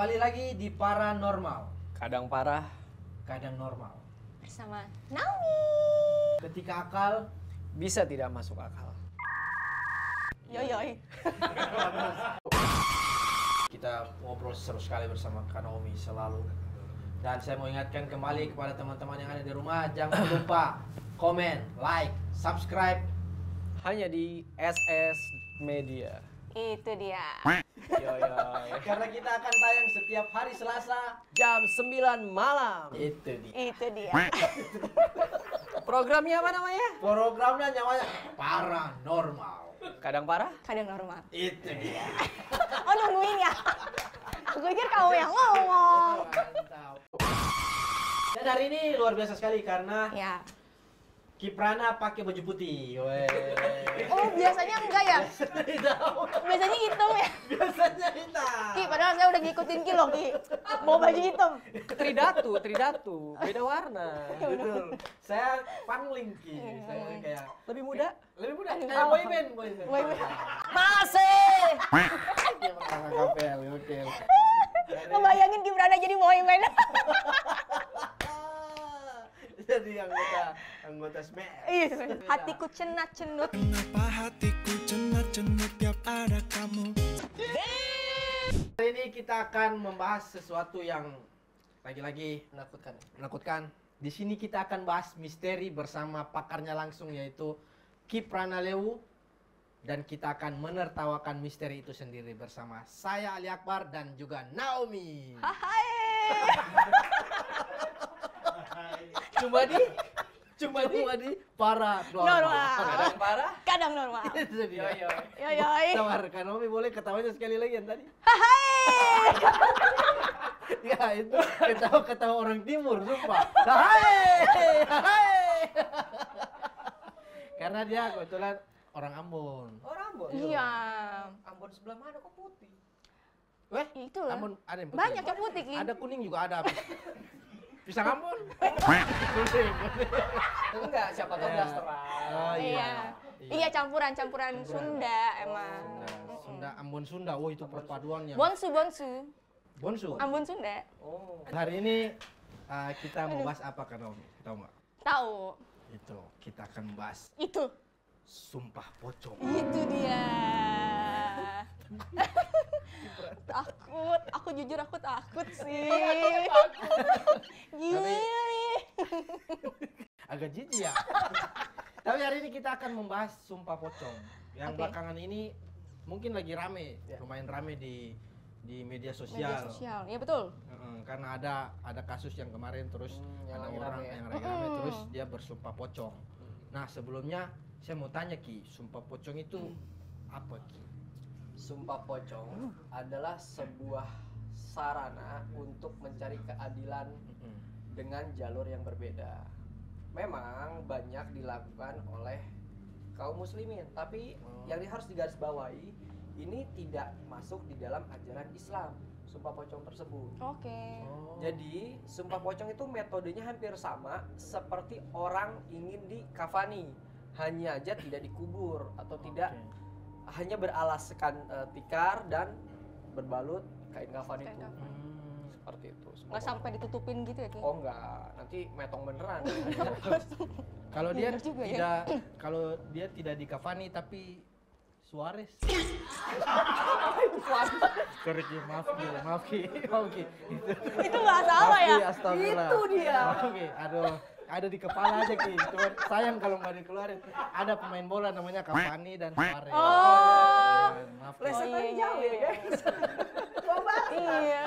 Kembali lagi di Paranormal. Kadang parah, kadang normal. Bersama Naomi. Ketika akal bisa tidak masuk akal. Yoyoy. Kita ngobrol seru sekali bersama Kak Naomi selalu. Dan saya mau ingatkan kembali kepada teman-teman yang ada di rumah, jangan lupa komen, like, subscribe. Hanya di SS Media. Itu dia. Yoyoy. Karena kita akan tayang setiap hari Selasa. Jam 9 malam. Itu dia. Itu dia. Programnya apa namanya? Programnya namanya Paranormal. Kadang parah? Kadang normal. Itu dia. Oh, nungguin ya? Aku pikir kamu yang ngomong. Mantap. Dan hari ini luar biasa sekali karena Ya. Kiprana pakai baju putih. Weh. Oh, biasanya enggak ya? Hitam. Biasanya hitam ya? Biasanya hitam. Ki, padahal saya udah ngikutin Ki loh, Ki. Bawa baju hitam. Tridatu, beda warna. Betul. Saya pangling Ki. Saya kayak Lebih muda? lebih muda kayak boyband. Boyband. Masih. Sama kapel, oke. Ngebayangin Gibran jadi boyband. Jadi anggota Smash. Iya, hatiku cenat-cenut. Kenapa hatiku cenut-cenut tiap ada kamu? Hari ini kita akan membahas sesuatu yang lagi-lagi Menakutkan. menakutkan. Di sini kita akan bahas misteri bersama pakarnya langsung yaitu Kiprana Lewu, dan kita akan menertawakan misteri itu sendiri bersama saya Ali Akbar dan juga Naomi. Hai. Cuma di Paranormal. Normal. Kadang parah? Kadang normal. Itu dia. Yoyoy. Yoyoy. Sabar, Kak Naomi boleh ketawanya sekali lagi yang tadi? Hai. Ya itu ketawa orang timur, sumpah. Hai, hai. Karena dia kebetulan orang Ambon. Oh, Ambon. Iya. Ambon sebelah mana kok putih? Weh, Itulah. Ambon ada yang putih. Banyak yang putih, Ki. Ada kuning juga ada. Pisang Ambon. Enggak, siapa tahu Iya. blasteran. Oh Iya. Iya, campuran Sunda emang. Sunda, Ambon Sunda. Oh itu perpaduannya. Bonsu. Bonsu. Ambon Sunda. Oh. Hari ini kita mau bahas apa Kak Naomi? Tahu nggak? Tahu. Itu kita akan bahas Itu. sumpah pocong. Itu dia. Takut. Aku jujur aku takut sih. Gila nih. Agak jijik ya. Tapi hari ini kita akan membahas sumpah pocong yang Oke. belakangan ini mungkin lagi rame, Ya. lumayan rame di media Media sosial. sosial. Iya betul. Karena ada kasus yang kemarin terus yang ada lagi orang rame ya. yang lagi rame terus dia bersumpah pocong. Nah sebelumnya saya mau tanya Ki, sumpah pocong itu apa Ki? Sumpah pocong adalah sebuah sarana untuk mencari keadilan dengan jalur yang berbeda. Memang banyak dilakukan oleh kaum muslimin, tapi yang harus digarisbawahi ini tidak masuk di dalam ajaran Islam, sumpah pocong tersebut. Oke. Jadi sumpah pocong itu metodenya hampir sama seperti orang ingin dikafani, hanya aja tidak dikubur atau tidak hanya beralaskan tikar dan berbalut kain kafan Kain itu. kafan. Seperti itu. sumpah Nggak sampai pocong. ditutupin gitu ya, Ki? Oh enggak, nanti metong beneran. Kalau dia Bener juga ya. tidak kalau dia tidak dikafani tapi Suarez. Sorry Ki, maaf Ki. Itu bahasa apa ya? Astagfirullah. Itu dia. Maaf Ki, aduh. Ada di kepala aja Ki. Cuman sayang kalau nggak dikeluarin. Ada pemain bola namanya Cavani dan Suarez. Oh. Maaf Ki. Lesetannya iya, jauh ya, iya. guys. Iya.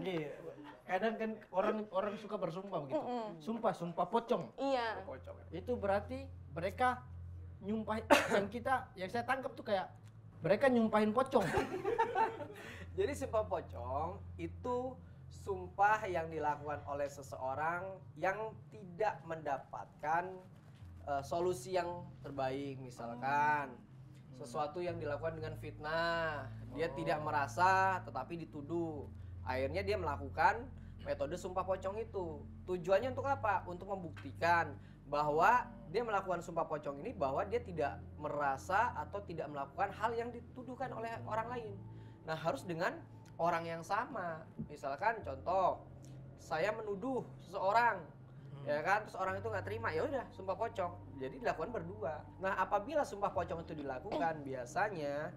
Ki, kadang kan orang suka bersumpah begitu. Sumpah pocong. Iya. Pocong. Itu berarti mereka nyumpah yang saya tangkap tuh kayak mereka nyumpahin pocong. Jadi sumpah pocong itu sumpah yang dilakukan oleh seseorang yang tidak mendapatkan solusi yang terbaik, misalkan sesuatu yang dilakukan dengan fitnah, dia tidak merasa tetapi dituduh, akhirnya dia melakukan metode sumpah pocong itu. Tujuannya untuk apa? Untuk membuktikan bahwa dia melakukan sumpah pocong ini bahwa dia tidak merasa atau tidak melakukan hal yang dituduhkan oleh orang lain. Nah, harus dengan orang yang sama. Misalkan contoh, saya menuduh seseorang, ya kan, terus orang itu nggak terima, ya udah sumpah pocong. Jadi dilakukan berdua. Nah, apabila sumpah pocong itu dilakukan, biasanya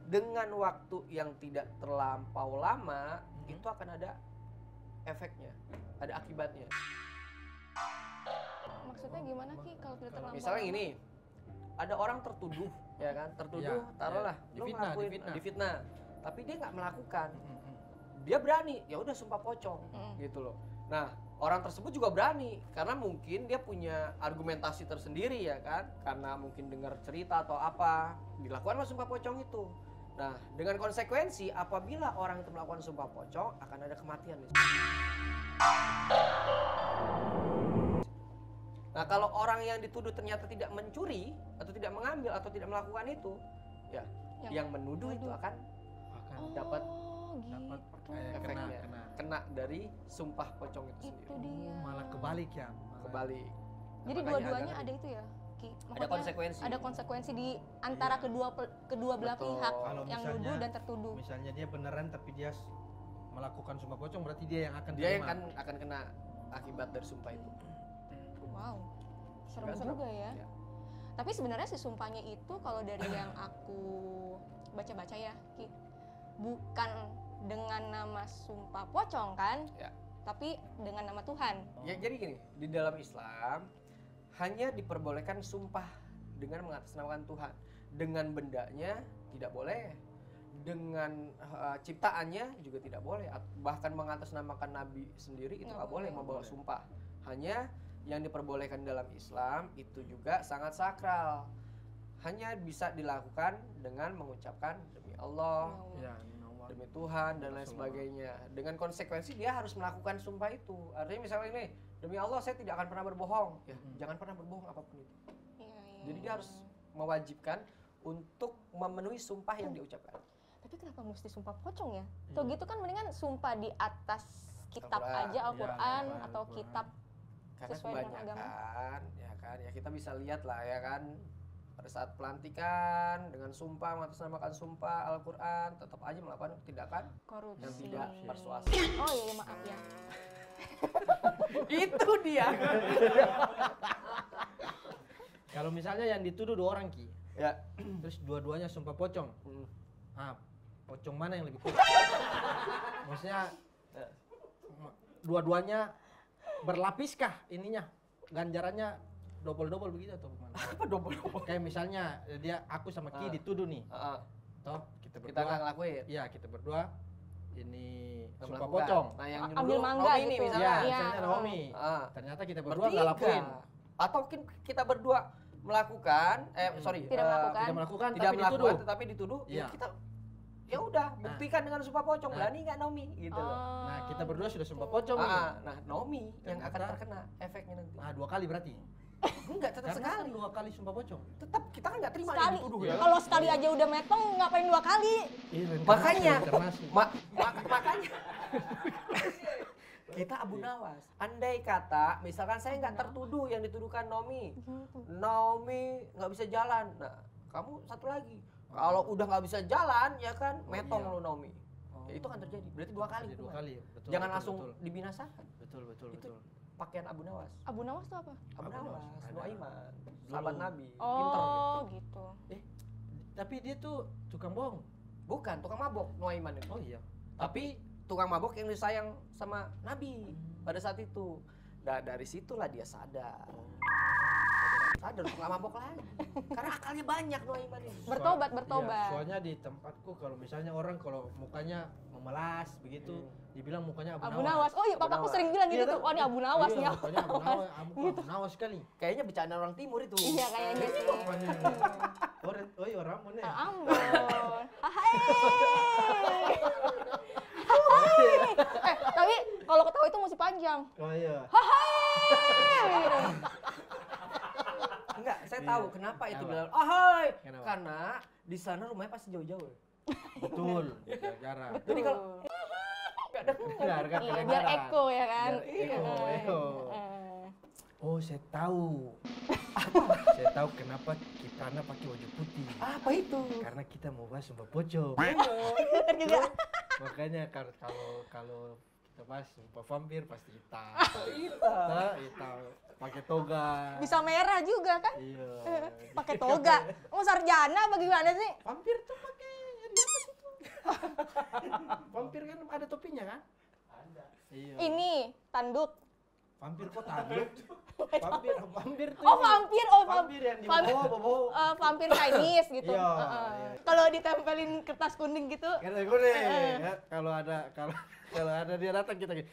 dengan waktu yang tidak terlampau lama, itu akan ada efeknya, ada akibatnya. Maksudnya gimana Ki kalau tidak terlampau? Misalnya lama? gini, ada orang tertuduh, ya kan, tertuduh, Ya, taruhlah, ya. lu Difitnah, ngelakuin difitnah. difitnah, tapi dia nggak melakukan, dia berani, ya udah sumpah pocong, gitu loh. Nah, orang tersebut juga berani karena mungkin dia punya argumentasi tersendiri, ya kan, karena mungkin dengar cerita atau apa, dilakukanlah sumpah pocong itu. Nah, dengan konsekuensi apabila orang itu melakukan sumpah pocong akan ada kematian. Nah, kalau orang yang dituduh ternyata tidak mencuri atau tidak mengambil atau tidak melakukan itu, ya yang menuduh itu akan dapat dapat gitu. efeknya, kena dari sumpah pocong itu Itu sendiri. dia. malah kebalik ya. Kebalik. Jadi Makanya dua-duanya agak- ada itu ya, Ki. ada Maksudnya konsekuensi. Ada konsekuensi di antara kedua belah Betul. pihak Kalau yang misalnya- nuduh dan tertuduh. Misalnya dia beneran tapi dia melakukan sumpah pocong, berarti dia yang akan Dia yang terima. akan kena akibat dari sumpah itu. Wow, serem Nggak serem? juga ya. Ya. Tapi sebenarnya si sumpahnya itu kalau dari yang aku baca-baca ya, Ki, bukan dengan nama sumpah pocong kan, Ya. tapi dengan nama Tuhan. Ya, jadi gini, di dalam Islam hanya diperbolehkan sumpah dengan mengatasnamakan Tuhan. Dengan bendanya tidak boleh. Dengan ciptaannya juga tidak boleh. Bahkan mengatasnamakan Nabi sendiri itu nggak boleh membawa sumpah. Hanya yang diperbolehkan dalam Islam itu juga sangat sakral. Hanya bisa dilakukan dengan mengucapkan demi Allah, Ya, demi Tuhan dan lain sebagainya. Dengan konsekuensi dia harus melakukan sumpah itu. Artinya misalnya ini, demi Allah saya tidak akan pernah berbohong. Ya, jangan pernah berbohong apapun itu. Iya. Jadi dia harus mewajibkan untuk memenuhi sumpah yang diucapkan. Tapi kenapa mesti sumpah pocong ya? Tuh gitu kan mendingan sumpah di atas kitab Al-Quran. aja Al-Quran Ya, atau Al-Quran. kitab Karena sesuai dengan agama. kebanyakan, ya kan, ya kita bisa lihat lah ya kan, pada saat pelantikan dengan sumpah mengatasnamakan sumpah Al-Quran, tetap aja melakukan tindakan korupsi. yang tidak persuasif. Oh iya maaf ya. Itu dia. Kalau misalnya yang dituduh 2 orang Ki, Ya. terus dua-duanya sumpah pocong. Hmm. Ah, pocong mana yang lebih kuat? Maksudnya dua-duanya berlapiskah ininya? Ganjarannya double-double begitu atau gimana? Apa double-double? Kayak misalnya dia aku sama Ki Ah. dituduh nih. Heeh. Toh kita Kita berdua. nggak ngelakuin. Iya, kita berdua ini Nggak sumpah melakukan. pocong. Nah, yang Ambil nyuruh mangga Naomi nih gitu. misalnya. Iya, Iya. misalnya Naomi. Ah. Ternyata kita berdua Bertiga. nggak lakuin. Atau mungkin kita berdua melakukan, sorry, Tidak melakukan. Tidak melakukan tidak tapi melakukan dituduh. tetapi dituduh. Ya Iya. kita, ya udah buktikan dengan sumpah pocong. Nah. Berani nggak Naomi? Gitu loh. Nah, kita berdua sudah sumpah pocong nih. Nah, Naomi yang akan Ternyata- terkena efeknya nanti. Ah, 2 kali berarti. Enggak, tetap Karena sekali. kan 2 kali sumpah pocong. Tetap kita kan nggak terima yang Sekali. dituduh ya. Kalau sekali aja udah metong ngapain 2 kali? Makanya, reinkarnasi. makanya kita Abu Nawas. Andai kata, misalkan saya nggak tertuduh yang dituduhkan Naomi, Naomi nggak bisa jalan. Nah, kamu satu lagi. Kalau udah nggak bisa jalan, ya kan, metong iya. lu Naomi. Ya, itu akan terjadi. Berarti 2 kali. Jadi 2 hukuman. kali. Betul, Jangan betul, langsung betul. dibinasakan. Betul, betul, Itu betul. pakaian Abu Nawas. Abu Nawas tuh apa? Abu Abu Nawas, Nawas, ada. Nuaiman, sahabat Dulu. Nabi, pinter. Oh gitu. Tapi dia tuh tukang bohong. Bukan, tukang mabok Nuaiman itu. Oh iya. Tapi tukang mabok yang disayang sama Nabi pada saat itu. Nah, dari situlah dia sadar. Sadar nggak mabok lagi. Karena akalnya banyak Nuaiman ini. Bertobat, Iya, bertobat. soalnya di tempatku kalau misalnya orang kalau mukanya memelas begitu, dibilang mukanya Abu Nawas. Oh iya, Abu papaku Nawas. sering bilang gitu Iya, tuh. Oh ini Abu Nawas iya, nih. mukanya Abu Nawas, Abu Nawas sekali. Kayaknya bercanda orang timur itu. Iya kayaknya sih. Oh iya, orang mana? Ambon. Hai. Hai. Tapi kalau ketawa itu mesti panjang. Oh iya. Hai. Enggak, saya tahu kenapa itu Kenapa? bilang, "Ahai." Kenapa? Karena di sana rumahnya pasti jauh-jauh. Betul. Jarang. Jadi kalau enggak ada Benar kan? Iya, biar kedengaran. eko ya kan. Biar eko. Eh. Oh, saya tahu. Saya tahu kenapa Kiprana pakai baju putih. apa itu? Karena kita mau bahas sumpah pocong. Bener juga. Makanya kalau kita bahas sumpah vampir pasti hitam. Hitam. Pakai toga. Bisa merah juga kan? Iya. Pakai toga. Mau sarjana bagaimana sih? Vampir tuh pakai yang di atas itu. Vampir kan ada topinya kan? Ada. Iya. Ini tanduk. Vampir kok tanduk? Vampir tuh. Oh, vampir. Vampir yang di bawah. Vampir Chinese gitu. Iya, Heeh. iya. Kalau ditempelin kertas kuning gitu. Kata gue deh, ya, kalau ada dia datang kita gitu.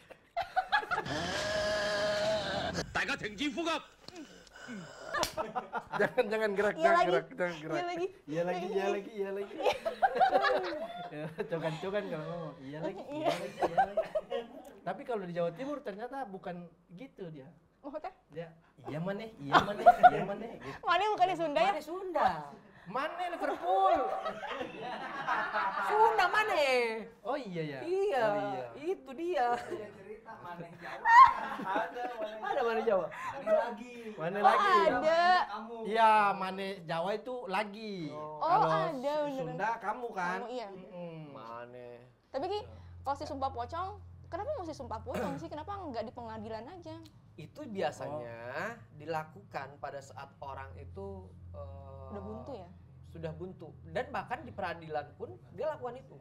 Jangan gerak, Iya jangan lagi. gerak, jangan gerak. Iya lagi. Iya lagi. Ya, cogan kalau ngomong. Iya lagi. Tapi kalau di Jawa Timur ternyata bukan gitu dia. Maksudnya? Dia iya maneh gitu. Mana bukannya Sunda ya? Mana Sunda? Mana Liverpool? Sunda mana? Oh iya ya. Iya, Oh, iya. itu dia. Ada mana Jawa? Mana Oh, lagi? ada. Iya, Mane Jawa itu lagi. Oh, Kalau ada beneran. Sunda kamu kan? Kamu, iya. Mana? Tapi Ki, kalau si sumpah pocong, kenapa mesti sumpah pocong sih? Kenapa nggak di pengadilan aja? Itu biasanya dilakukan pada saat orang itu Udah buntu ya? Sudah buntu. Dan bahkan di peradilan pun dia lakukan itu.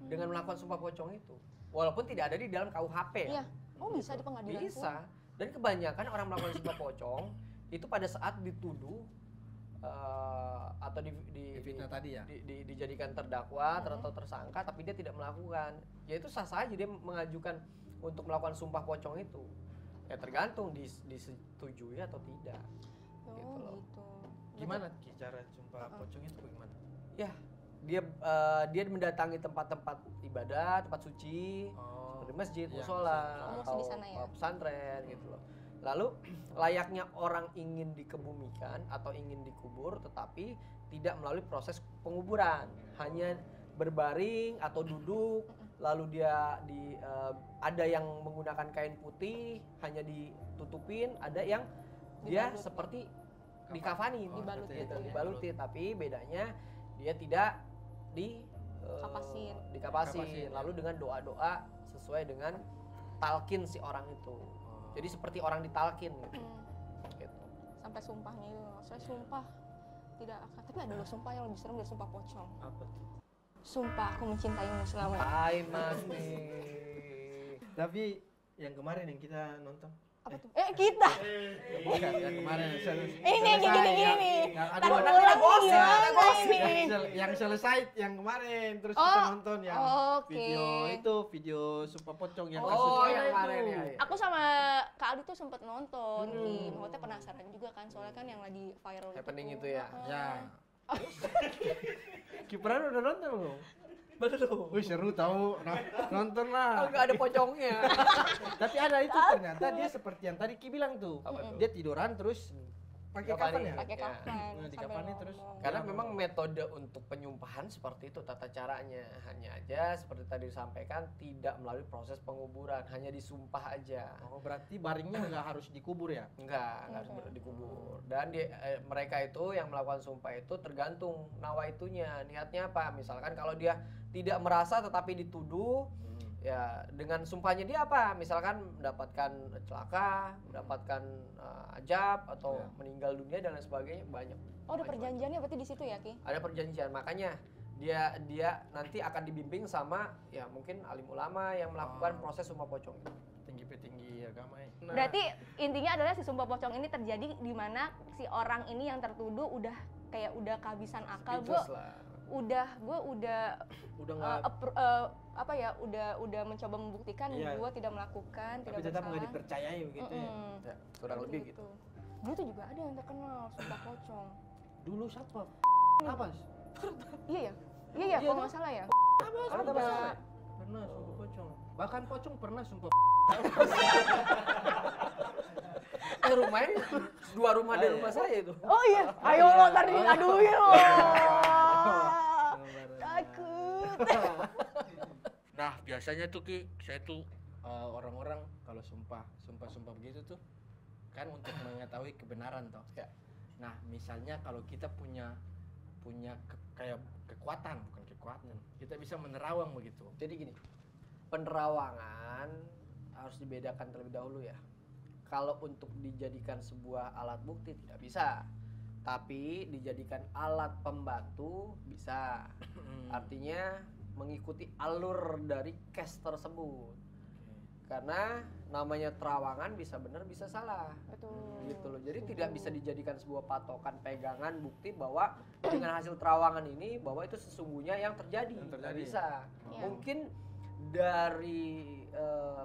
Dengan melakukan sumpah pocong itu. Walaupun tidak ada di dalam KUHP. Iya. Oh, bisa di pengadilan pun? Bisa. Dan kebanyakan orang melakukan sumpah pocong itu pada saat dituduh atau Fitnah tadi ya? dijadikan terdakwa atau tersangka tapi dia tidak melakukan. Ya itu sah saja dia mengajukan untuk melakukan sumpah pocong itu. Ya tergantung disetujui atau tidak. Oh, Gitu loh. gitu. Gimana Ki, cara sumpah pocong itu bagaimana? Ya, dia mendatangi tempat-tempat ibadah, tempat suci, Oh. seperti masjid, Iya, musola, Oh, atau di sana ya? pesantren gitu loh. Lalu layaknya orang ingin dikebumikan atau ingin dikubur tetapi tidak melalui proses penguburan, hanya berbaring atau duduk, lalu dia ada yang menggunakan kain putih hanya ditutupin, ada yang dia Dibalut. seperti dikafani, Dibalutin. gitu, dibalutin, tapi bedanya dia tidak Kapasin. dikapasin, lalu dengan doa-doa sesuai dengan talkin si orang itu. Jadi seperti orang ditalkin gitu. Gitu. Sampai sumpahnya itu. Saya sumpah tidak akan. Tapi ada loh sumpah yang lebih serem dari sumpah pocong. Apa tuh? Sumpah aku mencintaimu selamanya. Hai Mami. Tapi yang kemarin yang kita nonton. Apa tuh? Kita. Bukan, yang kemarin Ini yang gini-gini. Yang Ntar aduh, pulang gosip, gimana ini? yang selesai yang kemarin terus Oh, kita nonton yang oke. video sumpah pocong yang Oh, kasusnya yang itu. kemarin ya. Aku sama Kak Aldi tuh sempet nonton. Maksudnya penasaran juga kan soalnya kan yang lagi viral Happening tuh. itu ya? Heeh. Ya. Kipran udah nonton belum? Belum. Wih seru tahu. Nonton Oh, lah. enggak ada pocongnya. Tapi ada itu ternyata dia seperti yang tadi Ki bilang tuh. Apa tuh? Dia tiduran terus pakai Kafani. kapan ya? Pakai Ya. kafan. Di sambil kafani terus. ngomong. Karena memang metode untuk penyumpahan seperti itu tata caranya. Hanya aja seperti tadi disampaikan tidak melalui proses penguburan, hanya disumpah aja. Oh berarti baringnya nggak harus dikubur ya? Enggak harus dikubur. Dan mereka itu yang melakukan sumpah itu tergantung nawaitunya, niatnya apa. Misalkan kalau dia tidak merasa tetapi dituduh, ya dengan sumpahnya dia apa? Misalkan mendapatkan celaka, mendapatkan ajab atau Ya. meninggal dunia dan lain sebagainya, banyak. Oh, ada perjanjiannya berarti di situ ya, Ki? Ada perjanjian, makanya dia nanti akan dibimbing sama ya mungkin alim ulama yang melakukan proses sumpah pocong itu. Tinggi petinggi agama ya. Nah, Berarti intinya adalah si sumpah pocong ini terjadi di mana si orang ini yang tertuduh udah kayak udah kehabisan akal. Gue Speechless lah. udah udah nggak apa ya udah mencoba membuktikan Iya. gue tidak melakukan, tapi tidak tetap nggak bersalah. dipercayai begitu ya. Mm-mm. Ya, kurang lebih gitu. Dulu tuh juga ada yang terkenal sumpah pocong. Dulu siapa? Apa? Iya ya? Iya ya, kalau nggak salah ya. Apa? Pernah. Pernah sumpah pocong. Bahkan pocong pernah sumpah. Rumahnya dua rumah dari rumah saya itu. Oh iya, ayo lo ntar diaduin lo. Takut. Nah biasanya tuh Ki, saya tuh orang-orang kalau sumpah begitu tuh kan untuk mengetahui kebenaran toh. Ya. Nah misalnya kalau kita punya punya kayak kekuatan, bukan kekuatan. Kita bisa menerawang begitu. Jadi gini, penerawangan harus dibedakan terlebih dahulu ya. Kalau untuk dijadikan sebuah alat bukti tidak bisa, tapi dijadikan alat pembantu bisa. Artinya mengikuti alur dari case tersebut. Karena namanya terawangan bisa benar bisa salah. Betul. Gitu loh. Jadi tidak bisa dijadikan sebuah patokan pegangan bukti bahwa dengan hasil terawangan ini bahwa itu sesungguhnya yang terjadi. Nggak bisa. Iya. Mungkin dari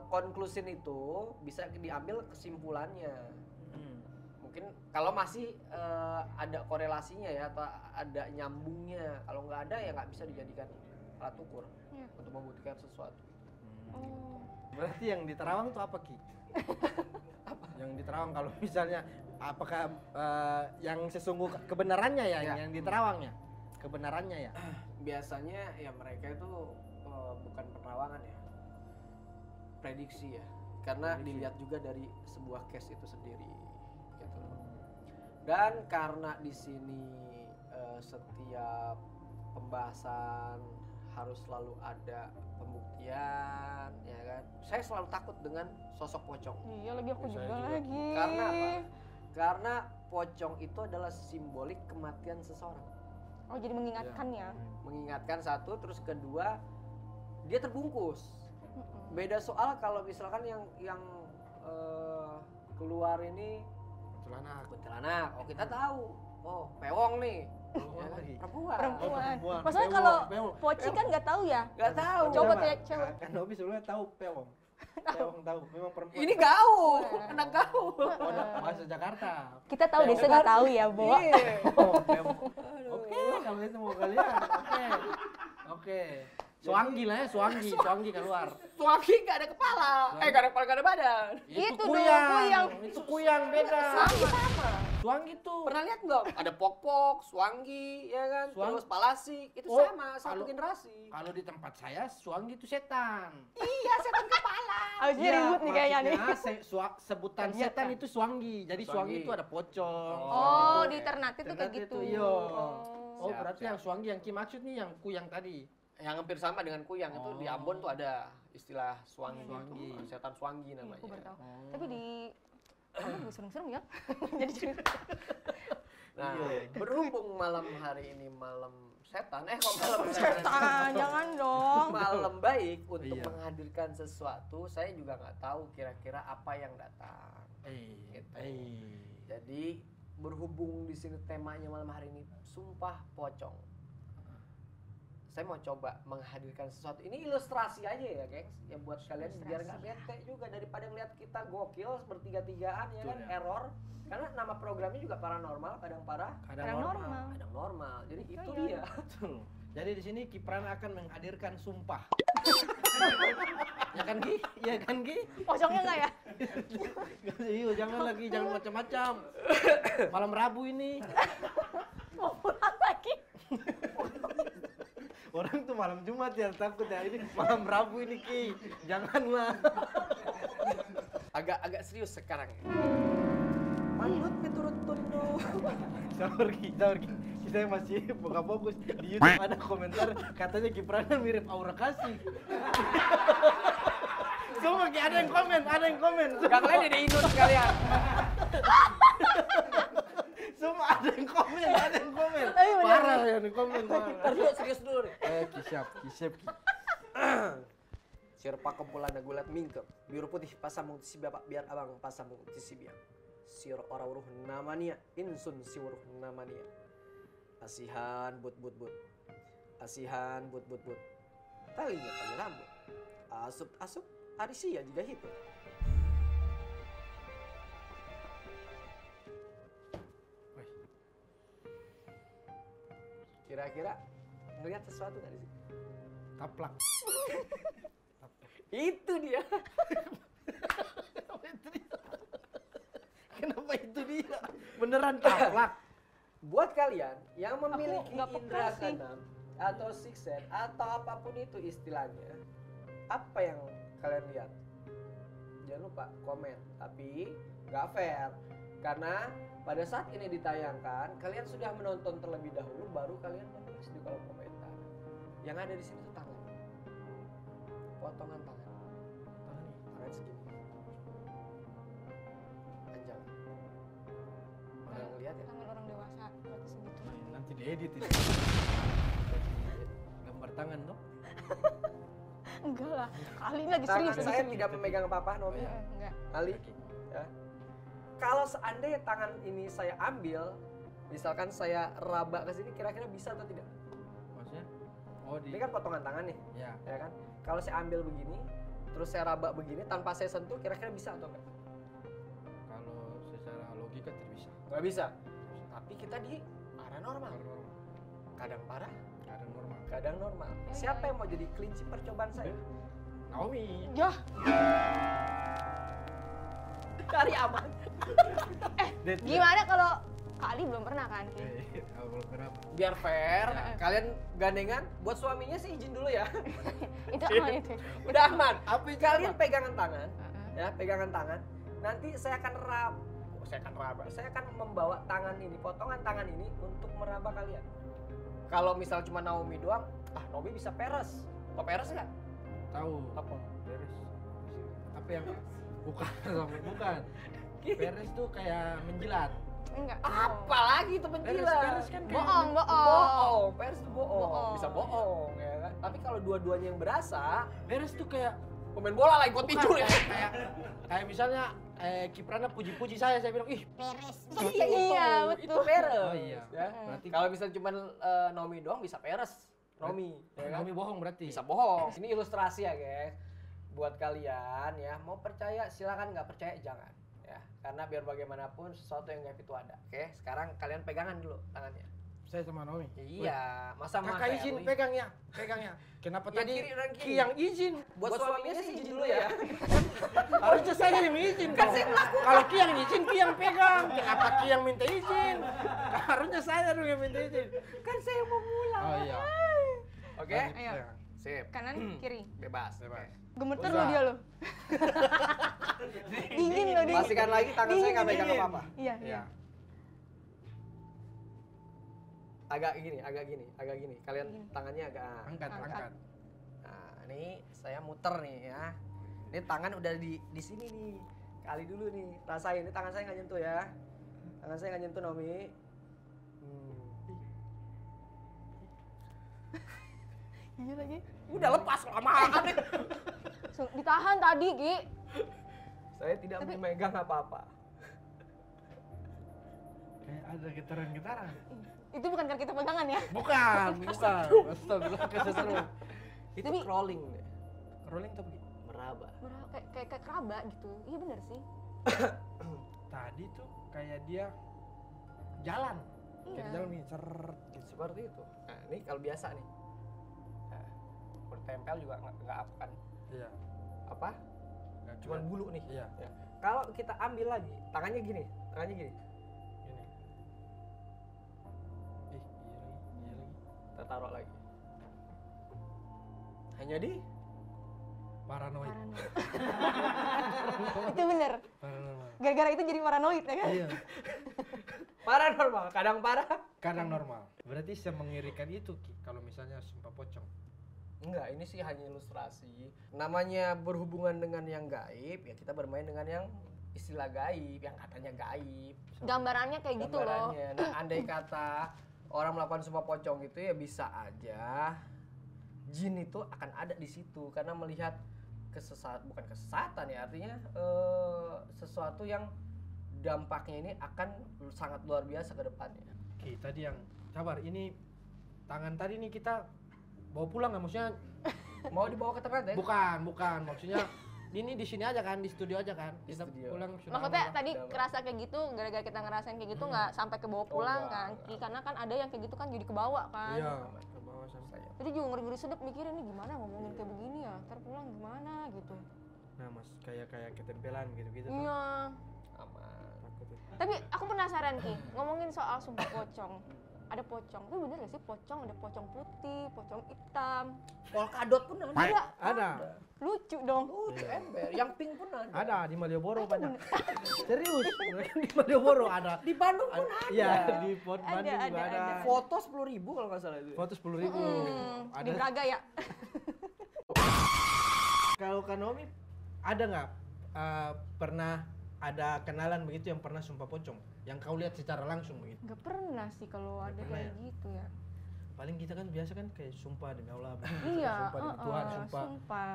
konklusin itu bisa diambil kesimpulannya. Mungkin kalau masih ada korelasinya ya atau ada nyambungnya. Kalau nggak ada ya nggak bisa dijadikan alat ukur Iya. untuk membuktikan sesuatu. Oh. Berarti yang diterawang itu apa, Ki? Yang diterawang kalau misalnya apakah yang sesungguh kebenarannya ya, Ya. yang diterawangnya? Kebenarannya ya? Biasanya ya mereka itu bukan penerawangan ya, prediksi ya, karena Prediksi. dilihat juga dari sebuah case itu sendiri gitu. Dan karena di sini setiap pembahasan harus selalu ada pembuktian ya kan, saya selalu takut dengan sosok pocong. Iya, lagi aku Saya juga juga. lagi. Karena apa? Karena pocong itu adalah simbolik kematian seseorang. Oh, jadi mengingatkan ya. Mengingatkan satu, terus kedua dia terbungkus. Beda soal kalau misalkan yang keluar ini kuntilanak. Oh, kita tahu. Oh, pewong nih. Pewong Ya kan? lagi. Perempuan. Perempuan. Maksudnya kalau Poci kan nggak tahu ya. Nggak tahu. Coba tanya cewek. Kan Nobi sebelumnya tahu pewong. Pewong tahu, memang perempuan. Ini gaul, anak gaul. Oh, bahasa Jakarta. Kita tahu deh, saya nggak tahu ya, Bo. Iya. Oh, pewong. Oke, kalau itu mau kalian. Oke. Oke. Suanggi lah ya, suanggi keluar. Suami nggak ada kepala. Nggak ada kepala, nggak ada badan. Itu dong, kuyang. kuyang. Itu kuyang beda. Sama. Suanggi tuh. Pernah lihat nggak? Ada pok-pok, suanggi, ya kan? Suang- Terus palasik. Itu Oh, sama, satu kalau- generasi. Kalau di tempat saya suanggi itu setan. Iya, setan kepala. Harusnya ribut nih kayaknya nih. maksudnya sebutan Ternyata. setan itu suanggi. Jadi suanggi Suanggi. itu ada pocong. Oh, gitu. di Ternate tuh kayak Ternate gitu. itu, iya. Oh, Siap, berarti siap. yang suanggi yang Ki maksud nih yang kuyang tadi. Yang hampir sama dengan kuyang itu di Oh. Ambon tuh ada istilah suanggi. Suanggi. Setan suanggi Iya, namanya. aku baru tahu. Oh. Tapi di Ambon juga serem-serem ya. Jadi cerita. Nah, Iya. berhubung malam hari ini malam setan, kok malam setan? Setan, jangan dong. Malam baik untuk Iya. menghadirkan sesuatu, saya juga nggak tahu kira-kira apa yang datang. Gitu. Jadi berhubung di sini temanya malam hari ini sumpah pocong. Saya mau coba menghadirkan sesuatu. Ini ilustrasi aja ya, gengs. Ya buat kalian biar nggak bete juga daripada ngeliat kita gokil bertiga-tigaan ya Betul, kan, ya. error. Karena nama programnya juga paranormal, kadang parah, Kadang normal. kadang normal. Jadi Itu itu ya. dia. Betul. Jadi di sini Kipran akan menghadirkan sumpah. Ya kan Ki? Ya kan Ki? Pocongnya nggak ya? Iya, jangan lagi, jangan macam-macam. Malam Rabu ini. Mau pulang lagi. Orang tuh malam Jumat ya takut ya, ini malam Rabu ini Ki. Janganlah. Agak serius sekarang ya. Manut piturut tunduk. Sabar Ki. Kita masih buka fokus. Di YouTube ada komentar katanya Kipran mirip Aura Kasih. Semua Ki, ada yang komen. Gak kalian jadi inut sekalian. Semua ada yang komen. Tapi bener. Parah yang di komen. Ntar dulu, serius dulu nih. Ki siap Ki. Sirpa kempulana gulat mingkep. Biru putih pasamung tisi bapak biar abang pasamung tisi biang. Sir ora uruh namanya insun si uruh namanya. Asihan but. Asihan but. Talinya tali rambut. Asup arisia juga hitung. Kira-kira ngelihat sesuatu nggak di sini? Taplak. Itu dia. Kenapa itu dia? Beneran taplak. Buat kalian yang memiliki nggak peka indera sih. keenam atau sixth sense atau apapun itu istilahnya, apa yang kalian lihat? Jangan lupa komen, tapi nggak fair. Karena pada saat ini ditayangkan, kalian sudah menonton terlebih dahulu, baru kalian menulis di kolom komentar. Yang ada di sini tuh tangan, potongan tangan, tangan segini, panjang. Orang ngeliat ya? Tangan orang dewasa berarti segitu. Nanti diedit ini. Gambar tangan dong. Enggak lah, kali ini lagi Tangan serius. saya tidak memegang apa-apa, Nomi. Enggak. Ali, ya. Kalau seandainya tangan ini saya ambil, misalkan saya raba ke sini, kira-kira bisa atau tidak? Maksudnya? Oh di. Ini kan potongan tangan nih, Ya. ya kan? Kalau saya ambil begini, terus saya raba begini tanpa saya sentuh, kira-kira bisa atau enggak? Kalau secara logika tidak bisa. Nggak bisa. Tapi kita di paranormal. Normal. Kadang parah, Kadang normal. kadang normal. Siapa yang mau jadi kelinci percobaan saya? Naomi. Yah, Cari aman. gimana kalau kali belum pernah kan, Ki? Kalau kenapa? Biar fair, Ya. kalian gandengan. Buat suaminya sih izin dulu ya. Itu aman itu. Udah aman. Apa itu? Kalian pegangan tangan. Heeh. Ya, pegangan tangan. Nanti saya akan saya akan membawa tangan ini, potongan tangan ini untuk meraba kalian. Kalau misal cuma Naomi doang, Naomi bisa peres. Kok peres nggak? Tahu. Apa? Beres. Apa yang bukan sampai bukan. Beres tuh kayak menjilat. Enggak. Apalagi itu penjilat. Beres kan kayak Bohong, Bohong, peres itu bohong. Bohong. Bisa bohong ya kan. Tapi kalau dua-duanya yang berasa, Beres tuh kayak pemain bola lah ikut bukan, tidur ya. kayak misalnya Kiprana puji-puji saya bilang ih Beres. Iya, Iya, itu betul. peres. Oh iya. Ya. Berarti Kalau misalnya cuma Naomi doang bisa peres. Naomi, ya kan? Naomi bohong berarti. Bisa bohong. Ini ilustrasi ya, guys. Buat kalian ya, mau percaya silakan, nggak percaya jangan. Ya, karena biar bagaimanapun sesuatu yang gaib itu ada. Oke, sekarang kalian pegangan dulu tangannya. Saya sama Naomi. Iya, masa Kakak Mas izin Herli? pegangnya. Kenapa Yang tadi kiri dan kiri. Ki yang izin? Buat suaminya sih izin dulu ya. Harusnya saya yang izin. Kan saya melakukan. Kalau Ki yang izin, Ki yang pegang. Kenapa Ki yang minta izin? Harusnya saya dong yang minta izin. Kan saya mau pulang. Oh iya. Oke? Ayo. Sip. Kanan, kiri. Bebas. Bebas. Gemeter Udah. lo dia lo. Dingin lo dingin. Pastikan lagi tangan saya nggak pegang Dingin. apa-apa. Iya, iya. Iya. Agak gini. Kalian tangannya agak Angkat, Angkat. angkat. Nah, ini saya muter nih ya. Ini tangan udah di sini nih. Kali dulu nih, rasain. Ini tangan saya nggak nyentuh ya. Tangan saya nggak nyentuh, Naomi. Iya lagi. Udah lepas lama. Ditahan tadi, Ki. Saya tidak memegang apa-apa. Kayak ada getaran-getaran. Itu bukan karena kita pegangan ya. Bukan. Astagfirullah, keseru. Itu Tapi- crawling deh. Rolling tuh begitu. Meraba. Kayak keraba gitu. Iya bener sih. Tadi tuh kayak dia jalan. Iya. Kayak jalan nih, seret gitu. Seperti itu. Nah, ini kalau biasa nih. Nah, bertempel juga nggak akan Iya. apa? Nggak Cuman bulu nih. Iya. Ya. Kalau kita ambil lagi, tangannya gini. Gini. Iya lagi. Kita taruh lagi. Hanya di Paranoid. Paranoid. Itu bener. Paranormal. Gara-gara itu jadi paranoid ya kan? Iya. paranormal, kadang parah. Kadang normal. Berarti semengerikan itu Ki, kalau misalnya sumpah pocong. Enggak, ini sih hanya ilustrasi. Namanya berhubungan dengan yang gaib, ya kita bermain dengan yang istilah gaib, yang katanya gaib. Gambarannya kayak gitu loh. Gambarannya. Nah, andai kata orang melakukan sumpah pocong itu ya bisa aja jin itu akan ada di situ karena melihat bukan kesesatan ya, artinya sesuatu yang dampaknya ini akan sangat luar biasa ke depannya. Ki, tadi yang sabar, ini tangan tadi nih kita bawa pulang nggak? Maksudnya Mau dibawa ke tempat ya? bukan maksudnya ini di sini aja kan, di studio aja kan. Di Kita studio. pulang sudah Maksudnya aman. tadi Udah, kerasa kayak gitu, gara-gara kita ngerasain kayak gitu nggak sampai ke bawah pulang enggak, kan? enggak. Ki, karena kan ada yang kayak gitu kan jadi kebawa kan. Iya, ke bawah sampai. Jadi juga ngeri-ngeri sedep mikirin nih gimana ngomongin kayak begini ya, ntar pulang gimana gitu. Nah, Mas, kayak ketempelan gitu-gitu. Iya. Aman. Takut itu. Tapi aku penasaran Ki, ngomongin soal sumpah pocong. ada pocong. Itu bener gak sih pocong? Ada pocong putih, pocong hitam. Polkadot pun ada. Ada. Lucu dong. Lucu ember. Yang pink pun ada. Ada di Malioboro banyak. Serius. Di Malioboro ada. Di Bandung pun ada. Iya, di Port Ada, Bandung juga ada. ada. Foto 10.000 kalau nggak salah itu. Foto 10.000. Di Braga ya. Kalau Kanomi ada nggak pernah ada kenalan begitu yang pernah sumpah pocong? Yang kau lihat secara langsung begitu? Gak pernah sih kalau ada pernah kayak ya? gitu ya. Paling kita kan biasa kan kayak sumpah demi Allah, Iya, sumpah demi Tuhan, sumpah sumpah.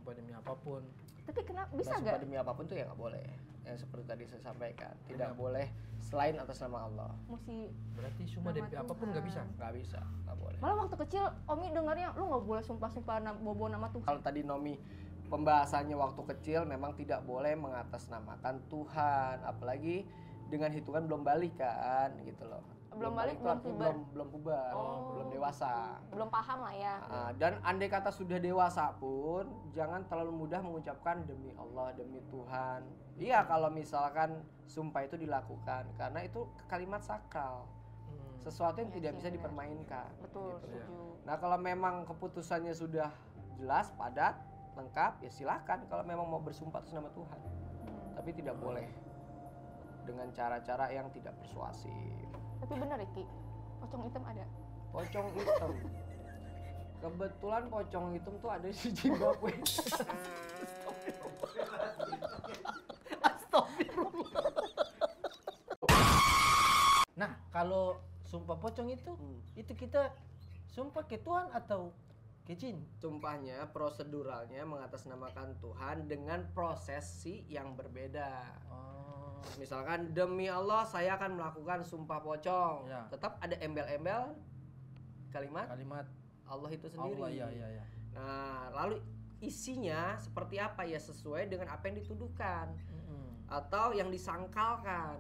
demi apapun. Tapi kenapa bisa Nah, gak? sumpah demi apapun tuh ya nggak boleh. Yang seperti tadi saya sampaikan, tidak boleh selain atas nama Allah. Mesti Berarti sumpah Nama demi apapun nggak bisa. Tuhan. Nggak bisa, nggak boleh. malah waktu kecil Omi dengarnya lu nggak boleh sumpah-sumpah bawa nama Tuhan. Kalau tadi Nomi pembahasannya waktu kecil memang tidak boleh mengatasnamakan Tuhan, apalagi dengan hitungan belum balik kan, gitu loh. Belum balik, itu belum artinya puber. belum puber, Oh. belum dewasa. Belum paham lah ya. Dan andai kata sudah dewasa pun jangan terlalu mudah mengucapkan demi Allah, demi Tuhan. Iya, kalau misalkan sumpah itu dilakukan karena itu kalimat sakral, sesuatu yang Iya tidak sih, bisa benar. dipermainkan. Betul, gitu. setuju. Nah, kalau memang keputusannya sudah jelas, padat, lengkap, ya silakan kalau memang mau bersumpah atas nama Tuhan. Tapi tidak boleh dengan cara-cara yang tidak persuasif. Tapi benar Iki, pocong hitam ada. Pocong hitam. Kebetulan pocong hitam tuh ada di Zimbabwe. Nah, kalau sumpah pocong itu kita sumpah ke Tuhan atau ke jin? Sumpahnya, proseduralnya mengatasnamakan Tuhan dengan prosesi yang berbeda. Oh. Misalkan demi Allah saya akan melakukan sumpah pocong. Ya. Tetap ada embel-embel kalimat Kalimat Allah itu sendiri. Allah, iya. Nah, lalu isinya seperti apa ya, sesuai dengan apa yang dituduhkan atau yang disangkalkan,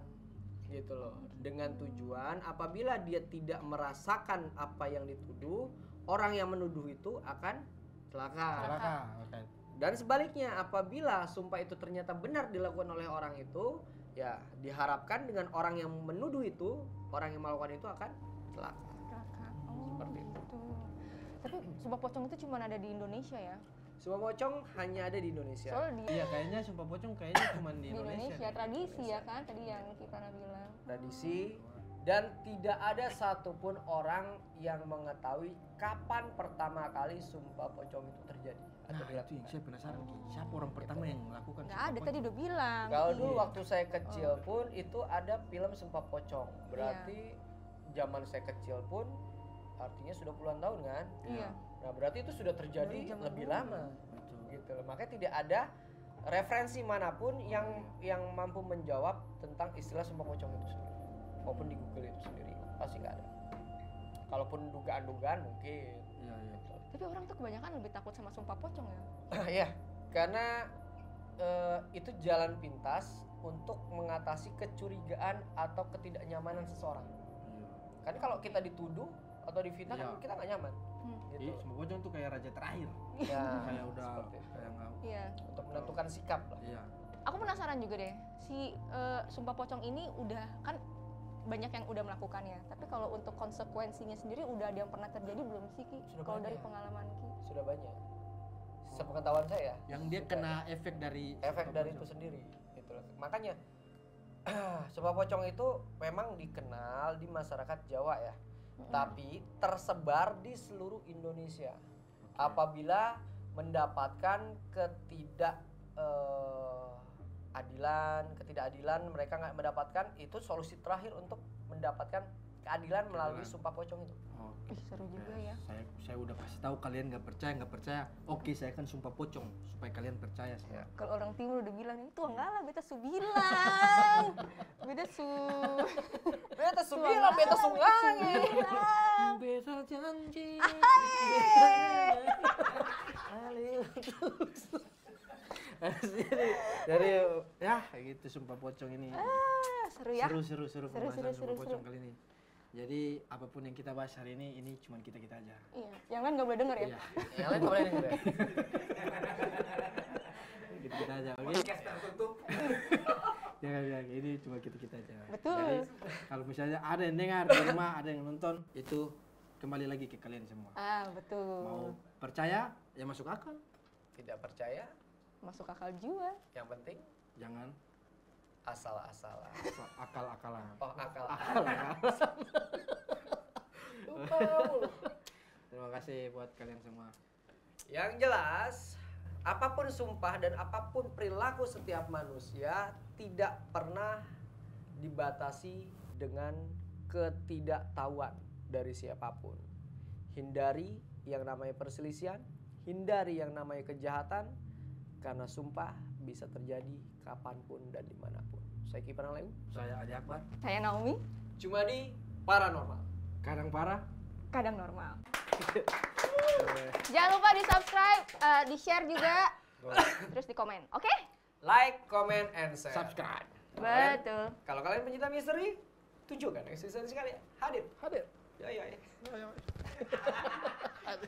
gitu loh. Dengan tujuan apabila dia tidak merasakan apa yang dituduh, orang yang menuduh itu akan celaka. Celaka. Oke. Dan sebaliknya, apabila sumpah itu ternyata benar dilakukan oleh orang itu, ya diharapkan dengan orang yang menuduh itu, orang yang melakukan itu akan celaka. Kakak. Oh, Seperti itu. gitu. Tapi sumpah pocong itu cuma ada di Indonesia ya. Sumpah pocong hanya ada di Indonesia. Soalnya Iya, kayaknya sumpah pocong kayaknya cuma di di Indonesia. Indonesia tradisi ya kan tadi yang kita pernah bilang. Tradisi, dan tidak ada satupun orang yang mengetahui kapan pertama kali sumpah pocong itu terjadi atau Nah, itu yang dilakukan. saya penasaran Ki. Siapa orang pertama yang melakukan Nggak sumpah ada pocong? tadi udah bilang. Kalau dulu Iya. waktu saya kecil pun itu ada film sumpah pocong. Berarti zaman saya kecil pun artinya sudah puluhan tahun kan? Iya. Nah, berarti itu sudah terjadi Dari zaman lebih dulu. lama. Betul. Gitu loh. Makanya tidak ada referensi manapun yang mampu menjawab tentang istilah sumpah pocong itu sendiri. Maupun di Google itu sendiri pasti nggak ada. Kalaupun dugaan-dugaan mungkin. Iya. Tapi orang tuh kebanyakan lebih takut sama sumpah pocong ya. Iya, karena itu jalan pintas untuk mengatasi kecurigaan atau ketidaknyamanan seseorang. Kan kalau kita dituduh atau difitnah Iya. kan kita nggak nyaman. Jadi Gitu. sumpah pocong tuh kayak raja terakhir. Ya, Kayak udah seperti itu. kayak nggak. Iya. Untuk menentukan sikap lah. Iya. Aku penasaran juga deh. Si sumpah pocong ini udah kan banyak yang udah melakukannya. Tapi kalau untuk konsekuensinya sendiri udah ada yang pernah terjadi belum sih Ki? Sudah Kalau dari banyak. pengalaman Ki. Sudah banyak. Sepengetahuan saya. Yang dia sudah kena efek dari efek sumpah dari pocong. itu sendiri gitu loh. Makanya sumpah pocong itu memang dikenal di masyarakat Jawa ya, tapi tersebar di seluruh Indonesia. Apabila mendapatkan ketidakadilan, mereka nggak mendapatkan, itu solusi terakhir untuk mendapatkan keadilan melalui Keadilan. sumpah pocong itu. Oke. Ih, seru juga ya. Saya udah kasih tahu kalian nggak percaya. Oke, saya akan sumpah pocong supaya kalian percaya sama. Ya. Kalau orang timur udah bilang itu enggak lah beta su bilang. Beta su Beta subilang, beta sungai. bilang. Beta janji. dari ya kayak gitu sumpah pocong ini. Seru ya. Seru pembahasan seru, sumpah pocong seru. kali ini. Jadi apapun yang kita bahas hari ini cuma kita aja. Iya, yang lain nggak boleh denger ya. Iya. Yang lain nggak boleh denger ya. Kita aja, oke? Jangan bilang ini cuma kita aja. Betul. Jadi kalau misalnya ada yang dengar di rumah, ada yang nonton, itu kembali lagi ke kalian semua. Ah, betul. Mau percaya ya masuk akal, Tidak percaya, Masuk akal juga. yang penting jangan asal-asalan. akal-akalan. Oh, akal. Terima kasih buat kalian semua. Yang jelas, apapun sumpah dan apapun perilaku setiap manusia tidak pernah dibatasi dengan ketidaktahuan dari siapapun. Hindari yang namanya perselisihan, hindari yang namanya kejahatan, karena sumpah bisa terjadi kapanpun dan dimanapun. Saya Ki Pranalewu, Saya Ali Akbar. Saya Naomi, cuma di Paranormal. Kadang parah. kadang normal. Jangan lupa di-subscribe, di-share juga, terus di-komen. Oke? Like, comment, and share. Subscribe. Betul. Kalau kalian pencinta misteri, tunjukkan eksistensi kalian. Hadir. Hadir. Ya, ya, ya. Ayo, ayo.